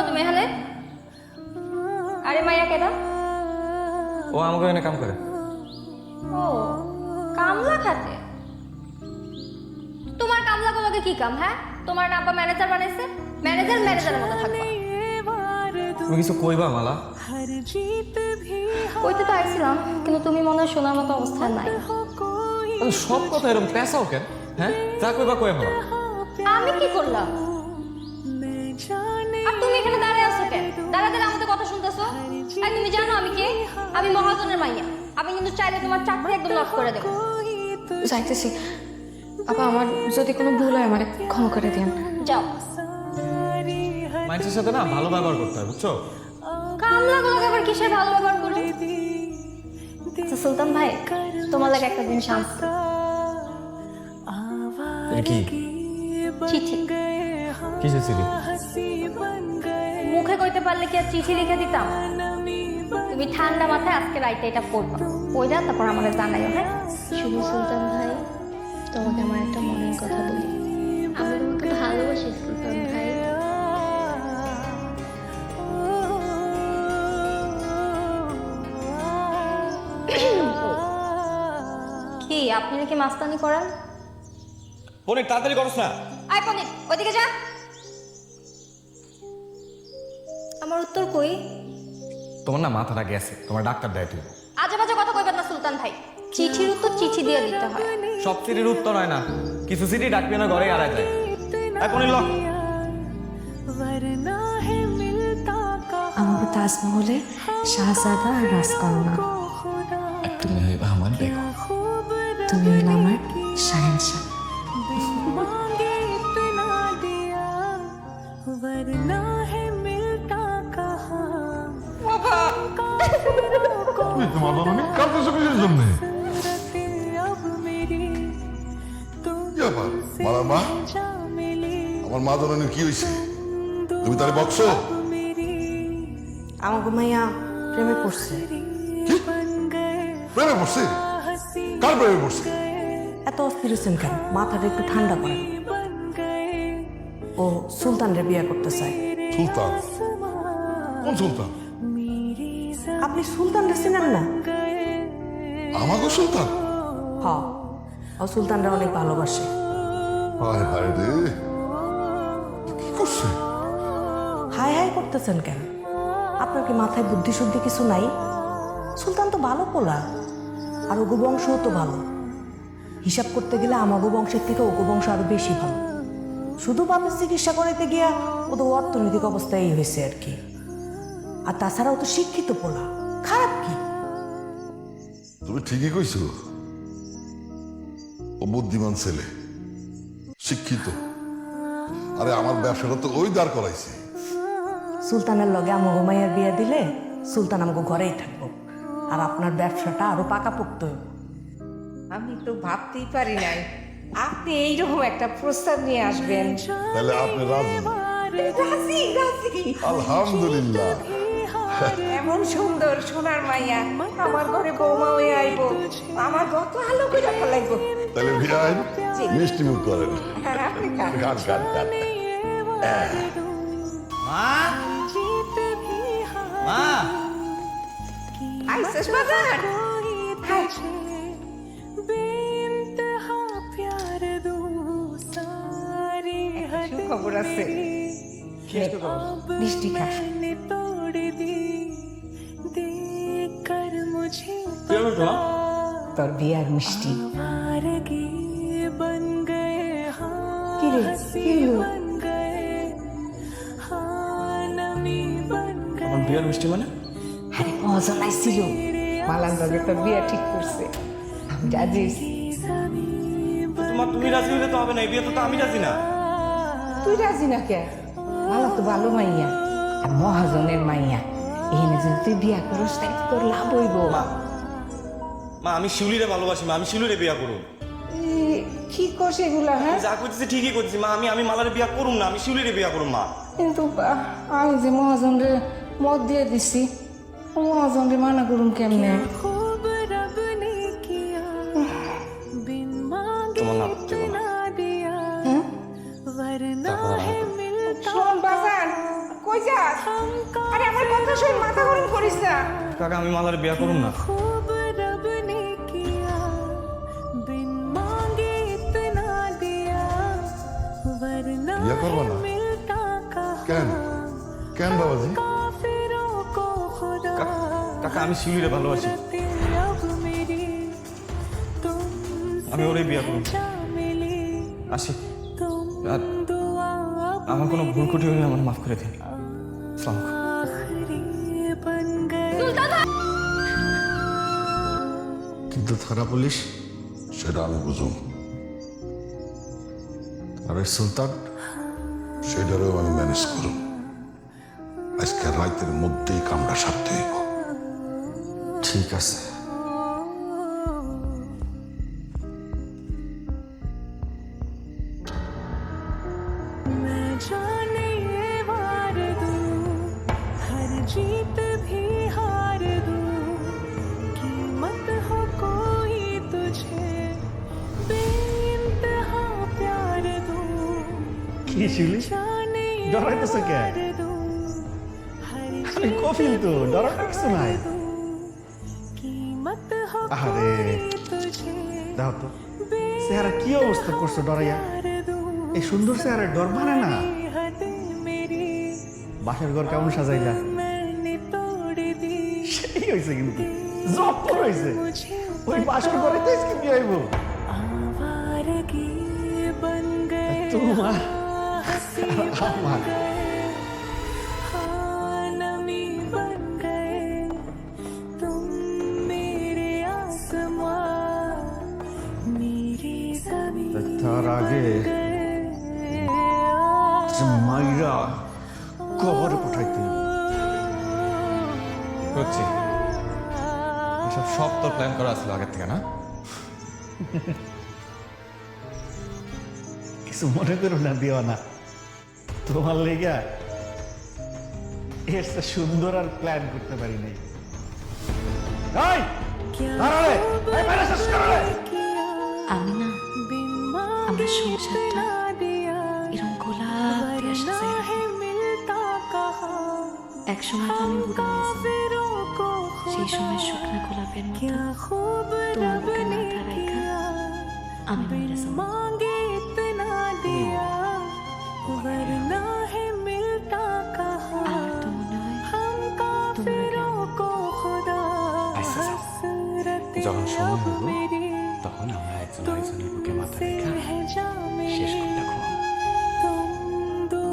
করো তুমি এখানে? আরে মাইয়া কেডা? ও আমাকে এনে কাম করে। ও কামলা খাতে। তোমার কামলা গুলোকে কি কাম? হ্যাঁ, তোমার না আব্বা ম্যানেজার বানাইছে? ম্যানেজারের মতো থাকবা। তুমি কিছু কইবা মালা? কইতে তো আইছিলাম, কিন্তু তুমি মনে হয় শোনার মতো অবস্থায় নাই। সব কথা এরকম পেঁচাও কেন? হ্যাঁ, যা কইবা কয়ে ফেলো। আমি কি করলাম? আর তুমি এখানে দাঁড়ায় আছো কেন? দাঁড়াতে আমাদের কথা শুনতেছো? আর তুমি জানো আমি কে? আমি মহাজনের মাইয়া। আমি কিন্তু চাইলে তোমার চাকরি একদম লস করে দেবো। যাইতেছি। আপা, আমার যদি কোনো ভুল হয় আমার ক্ষমা করে দিন। যাও। মানুষের সাথে না ভালো ব্যবহার করতে হয়, বুঝছো? কামলাগুলোকে আবার কিসের ভালো ব্যবহার করো? আচ্ছা সুলতান ভাই, তোমার লাগে একটা জিনিস আনছি। এটা কি? চিঠি। কিসের চিঠি? মুখে কইতে পারলে কি আর চিঠি লিখে দিতাম? তুমি ঠান্ডা মাথায় আজকে রাইতে এটা পড়বা, পড়া তারপর আমাকে জানাইও। হ্যাঁ, শুভ সুলতান ভাই, তোমাকে আমার একটা মনের কথা বলি। আমি তোমাকে ভালোবাসি সুলতান ভাই। কি আপনি নাকি মাস্তানি করেন? পনির তাড়াতাড়ি করছ না? আয় পণ্ডিত, ওইদিকে যা। আমার উত্তর কই? তোমার না মাথাটা গেছে, তোমার ডাক্তার দেয় তুমি। আজে বাজে কথা কইবেন না সুলতান ভাই। চিঠির উত্তর চিঠি দিয়ে দিতে হয়। সব চিঠির উত্তর হয় না, কিছু চিঠি ডাকবি না ঘরে আড়াই যায়। পনির ল। আমাকে তাজমহলে শাহজাদা আর রাজকন্যা, তুমি হইবা আমার দেখো। তুমি হইলে আমার শাহেনশাহ। আমার মা জননীর কি হয়েছে? তুমি তারে বকছো? আমার মাইয়া প্রেমে পড়ছে। কি প্রেমে পড়ছে? কার প্রেমে পড়ছে? এত অস্থির হচ্ছেন কেন? মাথাটা একটু ঠান্ডা করেন। ও সুলতানরে বিয়ে করতে চায়। সুলতান? কোন সুলতান? আপনি সুলতানরে চেনেন না? আমাকে সুলতান? হ, ও সুলতানরা অনেক ভালোবাসে। হায় হায় রে, কি করছে? হাই হাই করতেছেন কেন? আপনার কি মাথায় বুদ্ধি শুদ্ধি কিছু নাই? সুলতান তো ভালো পোলা, আর ওগো বংশও তো ভালো। হিসাব করতে গেলে আমাগো বংশের থেকে ওগো বংশ আরো বেশি ভালো। শুধু বাপের চিকিৎসা করাইতে গিয়া ওদের অর্থনৈতিক অবস্থা এই হয়েছে আর কি। আর তাছাড়াও তো শিক্ষিত পোলা, খারাপ কি? তুমি ঠিকই কইছো, ও বুদ্ধিমান ছেলে, শিক্ষিত। আরে আমার ব্যবসাটা তো ওই দাঁড় করাইছে। সুলতানের লগে আমাগো মাইয়ার বিয়ে দিলে সুলতান আমাগো ঘরেই থাকবো, আর আপনার ব্যবসাটা আরো পাকাপোক্ত হইব। আমি তো ভাবতেই পারি নাই আপনি এইরকম একটা প্রস্তাব নিয়ে আসবেন। তাহলে আপনি রাজি? রাজি রাজি। আলহামদুলিল্লাহ। এমন সুন্দর সোনার মাইয়া আমার ঘরে বৌমা হয়ে আইব, আমার কত আলো করে ফেলাইব। তাহলে বিয়াই মিষ্টি মুখ করেন। আর আপনি খান। গান গান গান। মা, মা, আইসেস বাজার। হাই। একটা সুখবর আছে। মিষ্টি খা। তোর বিয়ার মিষ্টি। কি রে, কি হলো? আমার বিয়ার মিষ্টি মানে? আরে মজা লাগছিল, মালান বাগে তোর বিয়া ঠিক করছে। আমি রাজি হইছি। তুমি রাজি হইলে তো হবে না, এই বিয়ে তো আমি রাজি না। তুই রাজি না কে? মালা তো ভালো মাইয়া, আর মহাজনের মাইয়া। এখানে যদি তুই বিয়া করিস তাই তোর লাভ হইব। মা আমি শিউলিরে ভালোবাসি, মা আমি শিউলিরে বিয়া করুম। কি করছ এগুলা? হ্যাঁ, যা করতেছি ঠিকই করতেছি মা, আমি মালারে বিয়া করুম না, আমি শিউলিরে বিয়া করুম মা। কিন্তু আমি যে মহাজনরে মত দিয়ে দিছি, মহাজনরে মানা করুম কেমনে? তোমার না দেবো না। হ্যাঁ, তারপর আমার শোন বাজান, কই যাস আরে আমার কথা শুন, মাথা গরম করিস না। কাকা আমি মালার বিয়া করুম না। বিয়া করবা না? কেন কেন বাবাজি? কাকা আমি শিউলিরে ভালোবাসি, আমি ওরে বিয়া করুম। আসি, আর আমার কোনো ভুল ক্ষতি হলে আমার মাফ করে দিন। আসসালামু আলাইকুম। কিন্তু থানা পুলিশ সেটা আমি বুঝুম, আর ওই সুলতান সেটারও আমি ম্যানেজ করুম। আজকে রাতের মধ্যেই কামটা সারতে হইব। ঠিক আছে। जीत भी हार दूं, कीमत हो कोई तुझे बेइंतहा प्यार दूं, কি শিউলি जाने ডরাইতেছ কে? यार दूं, हर আমি কফিল তো, ডরার কিছু নাই। कीमत हो আরে तुझे দাও তো চেহারা কি অবস্থা করছো ডরাইয়া। এই সুন্দর চেহারা ডর মানে না। हद मेरी বাসার ঘর কেমন সাজাইলা? मैंने तोड़ दी, সেই হয়েছে কিন্তু জব্বর হয়েছে। ওই বাসার ঘরে তো আজকে বিয়ে হইব। आवारगी बन गए তোমার हंसी আমার हाँ, नमी बन गए तुम मेरे आसमां मेरी ज़मीं তার আগে गए যে মাইরা কবরে পাঠাইতে বুঝছি, এসব সব তোর প্ল্যান করা ছিল আগের থেকে না? কিছু মনে করো না দিও না, তোমার লেগা এর চেয়ে সুন্দর আর প্ল্যান করতে পারি নাই। এই, দাঁড়ালে, এই বাইরে শেষ করলে। আমি না আমার সংসারটা এরকম গোলাপ দিয়ে সাজাই রাখবো। একসময় তো আমি বুড়ো হয়েছিলাম, সেই সময় শুকনো গোলাপের মতো তোমার বুকে মাথা রাখা আমি মরে যাবো। আমার তো মনে হয় তোমরা কেমন। যখন সময় হবে